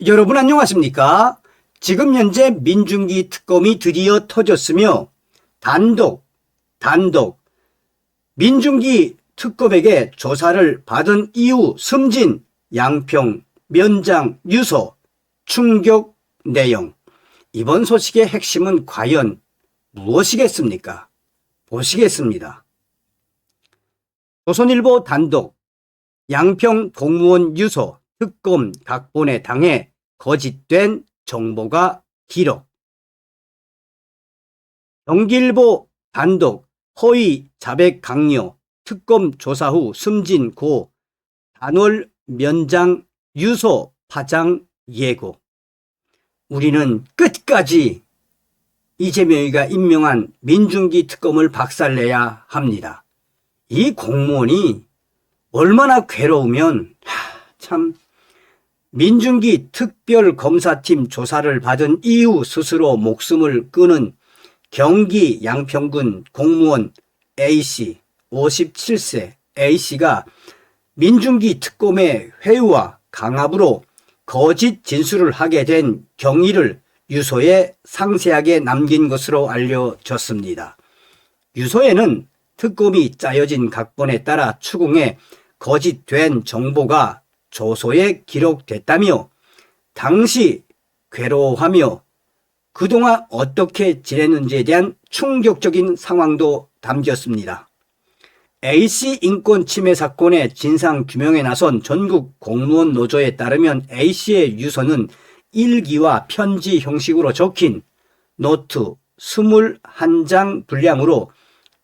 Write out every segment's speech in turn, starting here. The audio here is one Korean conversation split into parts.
여러분 안녕하십니까? 지금 현재 민중기 특검이 드디어 터졌으며 단독 민중기 특검에게 조사를 받은 이후 숨진 양평 면장 유서 충격 내용. 이번 소식의 핵심은 과연 무엇이겠습니까? 보시겠습니다. 조선일보 단독 양평 공무원 유서 특검 각본에 당해 거짓된 정보가 기록. 경기일보 단독 허위 자백 강요 특검 조사 후 숨진 고 단월 면장 유서 파장 예고. 우리는 끝까지 이재명이가 임명한 민중기 특검을 박살내야 합니다. 이 공무원이 얼마나 괴로우면 참 민중기 특별검사팀 조사를 받은 이후 스스로 목숨을 끊은 경기 양평군 공무원 A씨 57세 A씨가 민중기 특검의 회유와 강압으로 거짓 진술을 하게 된 경위를 유서에 상세하게 남긴 것으로 알려졌습니다. 유서에는 특검이 짜여진 각본에 따라 추궁해 거짓된 정보가 조서에 기록됐다며 당시 괴로워하며 그동안 어떻게 지냈는지에 대한 충격적인 상황도 담겼습니다. A씨 인권 침해 사건의 진상규명에 나선 전국 공무원 노조에 따르면 A씨의 유서는 일기와 편지 형식으로 적힌 노트 21장 분량으로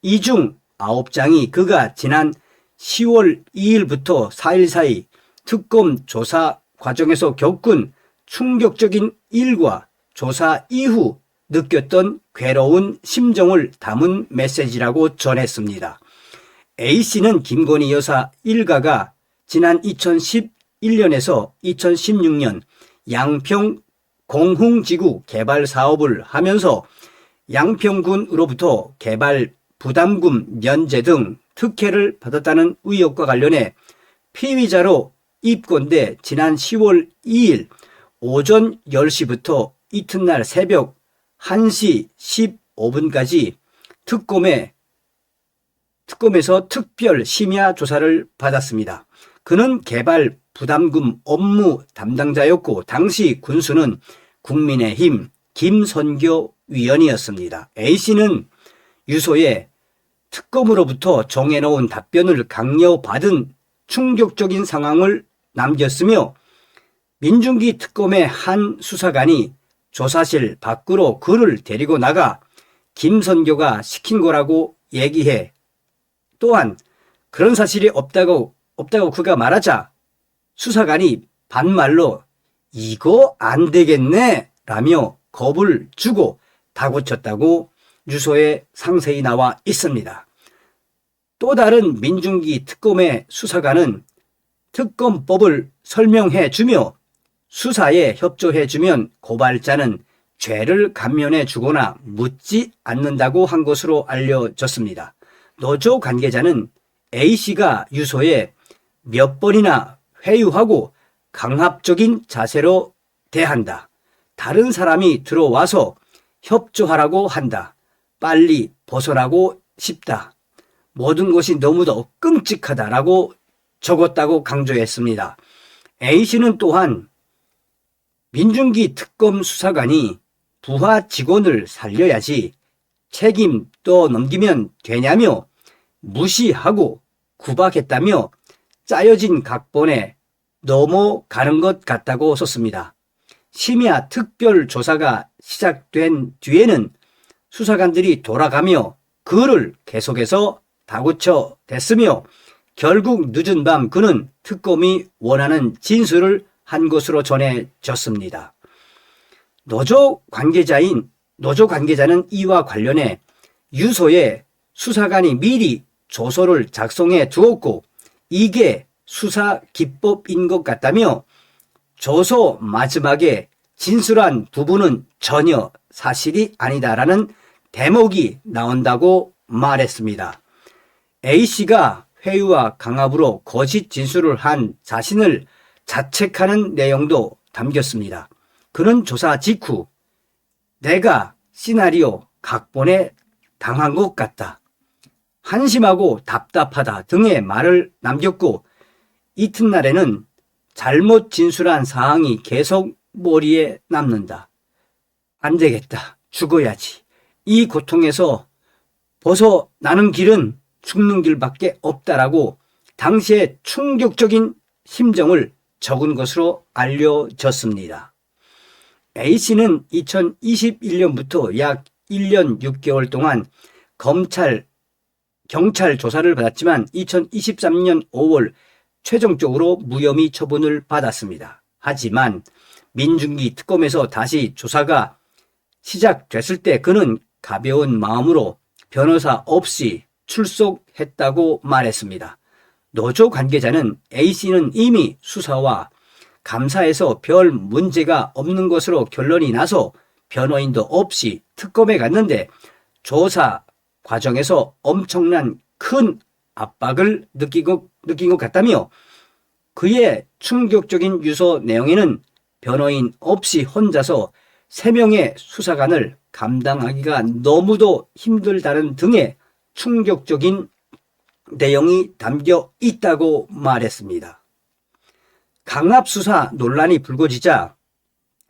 이 중 9장이 그가 지난 10월 2일부터 4일 사이 특검 조사 과정에서 겪은 충격적인 일과 조사 이후 느꼈던 괴로운 심정을 담은 메시지라고 전했습니다. A씨는 김건희 여사 일가가 지난 2011년에서 2016년 양평 공흥지구 개발 사업을 하면서 양평군으로부터 개발 부담금 면제 등 특혜를 받았다는 의혹과 관련해 피의자로 입건돼 지난 10월 2일 오전 10시부터 이튿날 새벽 1시 15분까지 특검에서 특별 심야 조사를 받았습니다. 그는 개발 부담금 업무 담당자였고 당시 군수는 국민의힘 김선교 위원이었습니다. A씨는 유서에 특검으로부터 정해놓은 답변을 강요받은 충격적인 상황을 남겼으며 민중기 특검의 한 수사관이 조사실 밖으로 그를 데리고 나가 김선교가 시킨 거라고 얘기해 또한 그런 사실이 없다고 그가 말하자 수사관이 반말로 이거 안 되겠네 라며 겁을 주고 다그쳤다고 유서에 상세히 나와 있습니다. 또 다른 민중기 특검의 수사관은 특검법을 설명해 주며 수사에 협조해 주면 고발자는 죄를 감면해 주거나 묻지 않는다고 한 것으로 알려졌습니다. 노조 관계자는 A씨가 유서에 몇 번이나 회유하고 강압적인 자세로 대한다. 다른 사람이 들어와서 협조하라고 한다. 빨리 벗어나고 싶다. 모든 것이 너무도 끔찍하다라고 적었다고 강조했습니다. A씨는 또한 민중기 특검 수사관이 부하 직원을 살려야지 책임 또 넘기면 되냐며 무시하고 구박했다며 짜여진 각본에 넘어가는 것 같다고 썼습니다. 심야 특별조사가 시작된 뒤에는 수사관들이 돌아가며 그를 계속해서 다구쳐 댔으며 결국 늦은 밤 그는 특검이 원하는 진술을 한 것으로 전해졌습니다. 노조 관계자는 이와 관련해 유서에 수사관이 미리 조서를 작성해 두었고 이게 수사 기법인 것 같다며 조서 마지막에 진술한 부분은 전혀 사실이 아니다라는 대목이 나온다고 말했습니다. A씨가 회유와 강압으로 거짓 진술을 한 자신을 자책하는 내용도 담겼습니다. 그는 조사 직후 내가 시나리오 각본에 당한 것 같다, 한심하고 답답하다 등의 말을 남겼고, 이튿날에는 잘못 진술한 사항이 계속 머리에 남는다. 안 되겠다. 죽어야지. 이 고통에서 벗어나는 길은 죽는 길밖에 없다라고 당시의 충격적인 심정을 적은 것으로 알려졌습니다. A씨는 2021년부터 약 1년 6개월 동안 경찰 조사를 받았지만 2023년 5월 최종적으로 무혐의 처분을 받았습니다. 하지만 민중기 특검에서 다시 조사가 시작됐을 때 그는 가벼운 마음으로 변호사 없이 출석했다고 말했습니다. 노조 관계자는 A씨는 이미 수사와 감사에서 별 문제가 없는 것으로 결론이 나서 변호인도 없이 특검에 갔는데 조사 과정에서 엄청난 큰 압박을 느낀 것 같다며, 그의 충격적인 유서 내용에는 변호인 없이 혼자서 3명의 수사관을 감당하기가 너무도 힘들다는 등의 충격적인 내용이 담겨 있다고 말했습니다. 강압수사 논란이 불거지자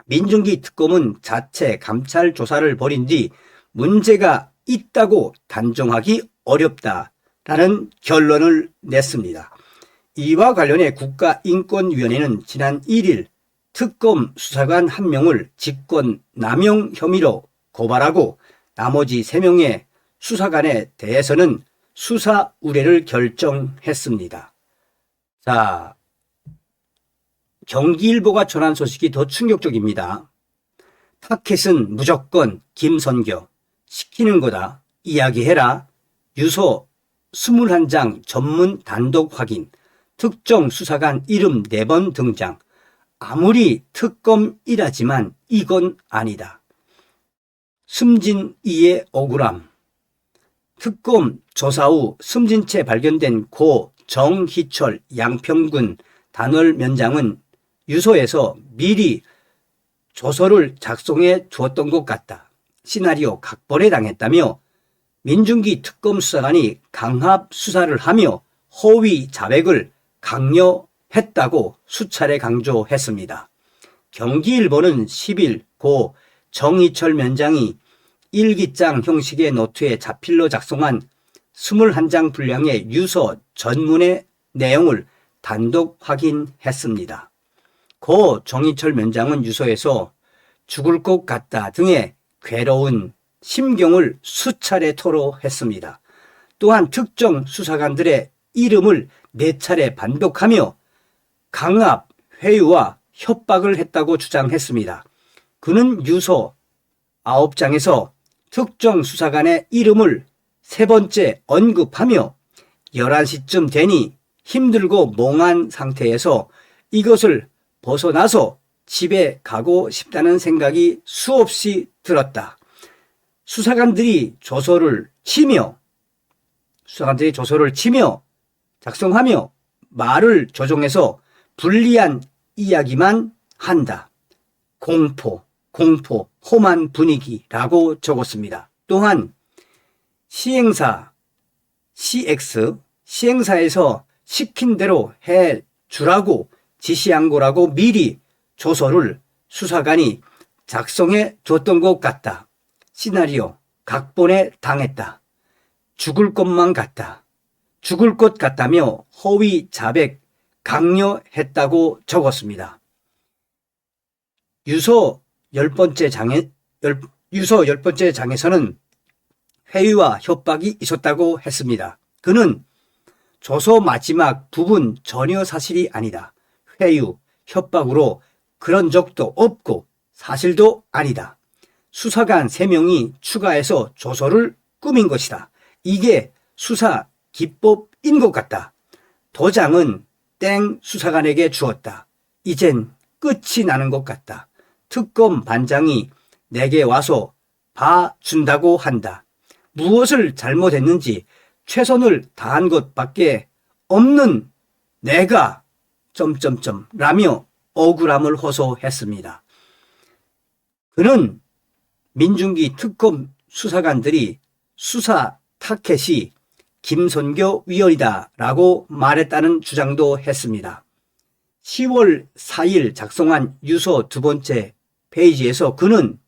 민중기 특검은 자체 감찰 조사를 벌인 뒤 문제가 있다고 단정하기 어렵다라는 결론을 냈습니다. 이와 관련해 국가인권위원회는 지난 1일 특검 수사관 1명을 직권남용 혐의로 고발하고 나머지 3명의 수사관에 대해서는 수사 의뢰를 결정했습니다. 자, 경기일보가 전한 소식이 더 충격적입니다. 타켓은 무조건 김선교, 시키는 거다, 이야기해라, 유서 21장 전문 단독 확인, 특정 수사관 이름 4번 등장, 아무리 특검이라지만 이건 아니다. 숨진 이의 억울함. 특검 조사 후 숨진 채 발견된 고 정희철 양평군 단월면장은 유서에서 미리 조서를 작성해 주었던 것 같다, 시나리오 각본에 당했다며 민중기 특검 수사관이 강압 수사를 하며 허위 자백을 강요했다고 수차례 강조했습니다. 경기일보는 10일 고 정희철 면장이 일기장 형식의 노트에 자필로 작성한 21장 분량의 유서 전문의 내용을 단독 확인했습니다. 고 정희철 면장은 유서에서 죽을 것 같다 등의 괴로운 심경을 수차례 토로했습니다. 또한 특정 수사관들의 이름을 4차례 반복하며 강압, 회유와 협박을 했다고 주장했습니다. 그는 유서 9장에서 특정 수사관의 이름을 3번째 언급하며 11시쯤 되니 힘들고 멍한 상태에서 이것을 벗어나서 집에 가고 싶다는 생각이 수없이 들었다. 수사관들이 조서를 치며 작성하며 말을 조종해서 불리한 이야기만 한다. 공포, 험한 분위기라고 적었습니다. 또한 시행사에서 시킨 대로 해 주라고 지시한 거라고 미리 조서를 수사관이 작성해 줬던 것 같다. 시나리오 각본에 당했다. 죽을 것만 같다. 죽을 것 같다며 허위 자백 강요했다고 적었습니다. 유서 10번째 장에서는 회유와 협박이 있었다고 했습니다. 그는 조서 마지막 부분 전혀 사실이 아니다. 회유, 협박으로 그런 적도 없고 사실도 아니다. 수사관 3명이 추가해서 조서를 꾸민 것이다. 이게 수사 기법인 것 같다. 도장은 땡 수사관에게 주었다. 이젠 끝이 나는 것 같다. 특검 반장이 내게 와서 봐준다고 한다. 무엇을 잘못했는지 최선을 다한 것밖에 없는 내가 라며 억울함을 호소했습니다. 그는 민중기 특검 수사관들이 수사 타켓이 김선교 위원이다 라고 말했다는 주장도 했습니다. 10월 4일 작성한 유서 두 번째 페이지에서 그는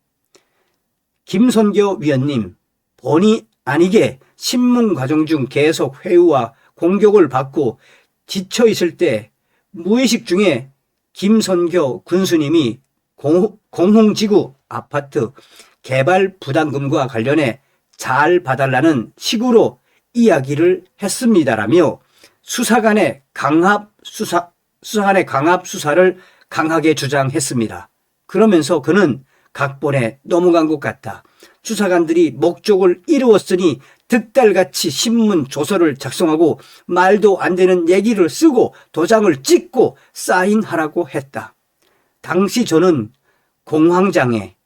김선교 위원님, 본의 아니게 신문 과정 중 계속 회유와 공격을 받고 지쳐 있을 때 무의식 중에 김선교 군수님이 공흥지구 아파트 개발 부담금과 관련해 잘 봐달라는 식으로 이야기를 했습니다라며 수사관의 강압 수사를 강하게 주장했습니다. 그러면서 그는 각본에 넘어간 것 같다. 수사관들이 목적을 이루었으니 득달같이 신문 조서를 작성하고 말도 안 되는 얘기를 쓰고 도장을 찍고 사인하라고 했다. 당시 저는 공황장애,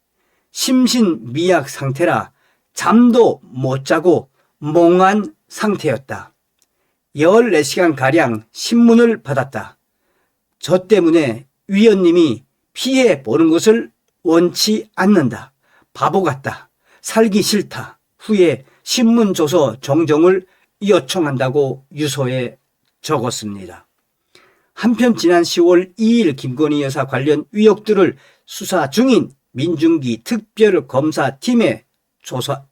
심신미약 상태라 잠도 못 자고 몽한 상태였다. 14시간가량 신문을 받았다. 저 때문에 위원님이 피해 보는 것을 원치 않는다. 바보 같다. 살기 싫다. 후에 신문조서 정정을 요청한다고 유서에 적었습니다. 한편 지난 10월 2일 김건희 여사 관련 의혹들을 수사 중인 민중기 특별검사팀의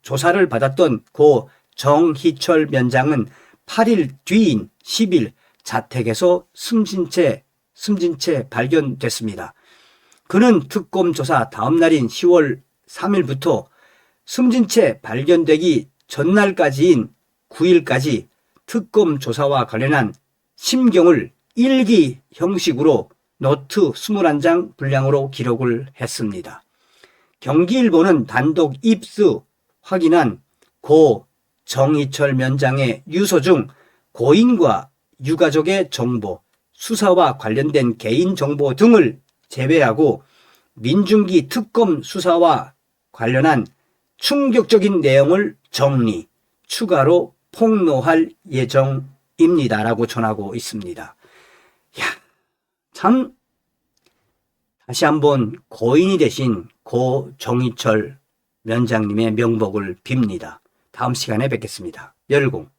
조사를 받았던 고 정희철 면장은 8일 뒤인 10일 자택에서 숨진 채 발견됐습니다. 그는 특검 조사 다음 날인 10월 3일부터 숨진 채 발견되기 전날까지인 9일까지 특검 조사와 관련한 심경을 일기 형식으로 노트 21장 분량으로 기록을 했습니다. 경기일보는 단독 입수 확인한 고 정희철 면장의 유서 중 고인과 유가족의 정보, 수사와 관련된 개인정보 등을 제외하고 민중기 특검 수사와 관련한 충격적인 내용을 정리, 추가로 폭로할 예정입니다라고 전하고 있습니다. 참 다시 한번 고인이 되신 고 정희철 면장님의 명복을 빕니다. 다음 시간에 뵙겠습니다. 열공.